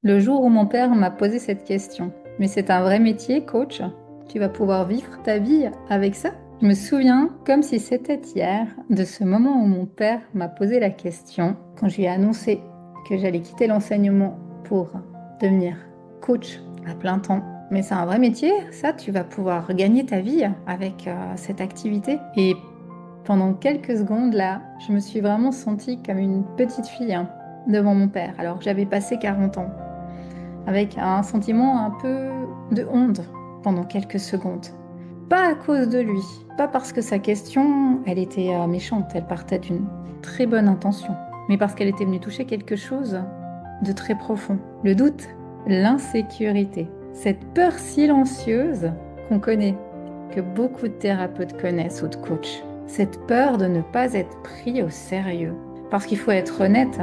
Le jour où mon père m'a posé cette question, mais c'est un vrai métier, coach? Tu vas pouvoir vivre ta vie avec ça? Je me souviens, comme si c'était hier, de ce moment où mon père m'a posé la question, quand je lui ai annoncé que j'allais quitter l'enseignement pour devenir coach à plein temps. Mais c'est un vrai métier, ça, tu vas pouvoir gagner ta vie avec cette activité. Et pendant quelques secondes, là, je me suis vraiment sentie comme une petite fille devant mon père, alors que j'avais passé 40 ans, avec un sentiment un peu de honte pendant quelques secondes. Pas à cause de lui, pas parce que sa question, elle était méchante, elle partait d'une très bonne intention, mais parce qu'elle était venue toucher quelque chose de très profond. Le doute, l'insécurité, cette peur silencieuse qu'on connaît, que beaucoup de thérapeutes connaissent ou de coachs. Cette peur de ne pas être pris au sérieux. Parce qu'il faut être honnête,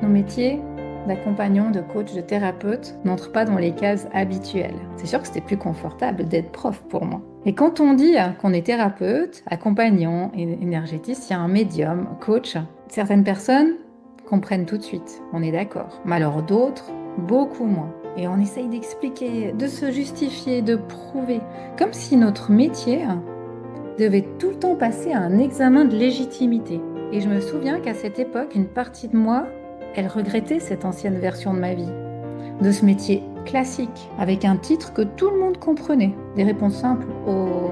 nos métiers d'accompagnant, de coach, de thérapeute n'entrent pas dans les cases habituelles. C'est sûr que c'était plus confortable d'être prof pour moi. Et quand on dit qu'on est thérapeute, accompagnant, énergéticien, médium, coach, certaines personnes comprennent tout de suite, on est d'accord. Mais alors d'autres, beaucoup moins. Et on essaye d'expliquer, de se justifier, de prouver, comme si notre métier devait tout le temps passer à un examen de légitimité. Et je me souviens qu'à cette époque, une partie de moi, elle regrettait cette ancienne version de ma vie, de ce métier classique, avec un titre que tout le monde comprenait, des réponses simples aux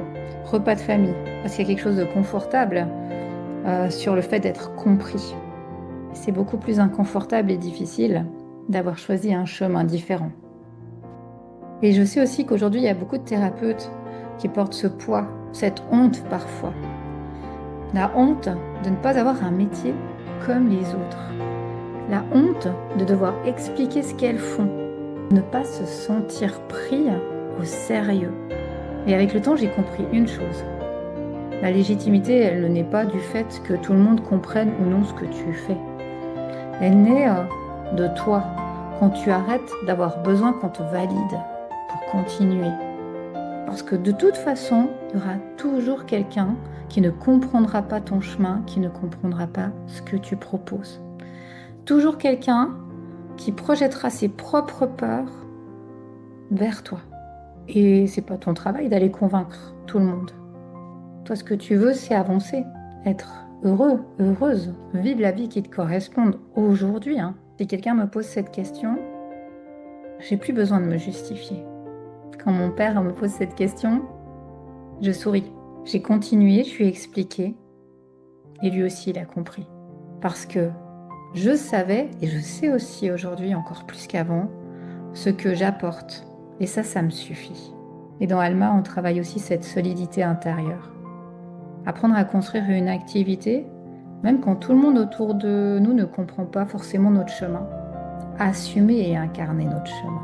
repas de famille, parce qu'il y a quelque chose de confortable sur le fait d'être compris. C'est beaucoup plus inconfortable et difficile d'avoir choisi un chemin différent. Et je sais aussi qu'aujourd'hui, il y a beaucoup de thérapeutes qui portent ce poids, cette honte parfois. La honte de ne pas avoir un métier comme les autres. La honte de devoir expliquer ce qu'elles font. Ne pas se sentir pris au sérieux. Et avec le temps, j'ai compris une chose. La légitimité, elle ne naît pas du fait que tout le monde comprenne ou non ce que tu fais. Elle naît de toi, quand tu arrêtes d'avoir besoin qu'on te valide pour continuer. Parce que de toute façon, il y aura toujours quelqu'un qui ne comprendra pas ton chemin, qui ne comprendra pas ce que tu proposes. Toujours quelqu'un qui projettera ses propres peurs vers toi. Et c'est pas ton travail d'aller convaincre tout le monde. Toi, ce que tu veux, c'est avancer, être heureux, heureuse, vivre la vie qui te corresponde aujourd'hui. Si quelqu'un me pose cette question, j'ai plus besoin de me justifier. Quand mon père me pose cette question, je souris. J'ai continué, je lui ai expliqué, et lui aussi, il a compris. Parce que je savais, et je sais aussi aujourd'hui encore plus qu'avant, ce que j'apporte. Et ça me suffit. Et dans Alma, on travaille aussi cette solidité intérieure. Apprendre à construire une activité, même quand tout le monde autour de nous ne comprend pas forcément notre chemin. Assumer et incarner notre chemin.